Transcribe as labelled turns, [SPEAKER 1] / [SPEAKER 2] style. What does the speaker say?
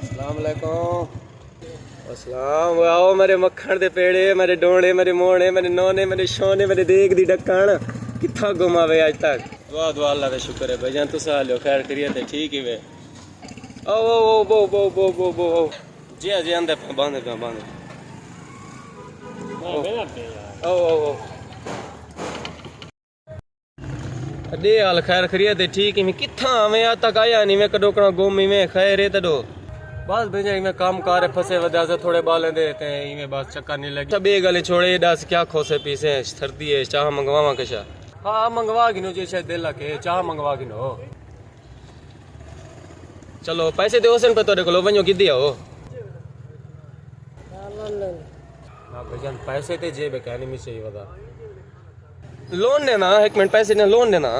[SPEAKER 1] अस्सलाम वालेकुम। अस्सलाम। आओ मेरे मक्खन दे पेड़े, मेरे डोने, मेरे मोने, मेरे नौने, मेरे शोने, मेरे देख दी डक्कन कित्था घुमावे आज तक। दुआ दुआ अल्लाह का शुक्र है भाईजान, तुस आ लो खैर करिए ते ठीक ही वे। ओ बो बो बो बो बो जी जी अंदर बंद बंद। ओ दे हाल खैर करिए ते ठीक ही। मैं कित्था आवे आज तक आया नहीं, मैं कदों कना गुम में खैर है तडो। बस भैया मैं काम कार फंसे वजह से थोड़े बाले देते हैं इवें बस चक्कर नहीं लगे। सब ये गले छोड़े दस क्या खोसे पीसे सर्दी है, चाह मंगवावा कशा। हाँ मंगवा गिनो जी शायद दिल के चाह मंगवा गिनो। चलो पैसे दो सन पे तोरे को वनो किदी हो ना भैया पैसे ते जेब कहने में चाहिए बता। लोन देना एक मिनट पैसे ने लोन देना।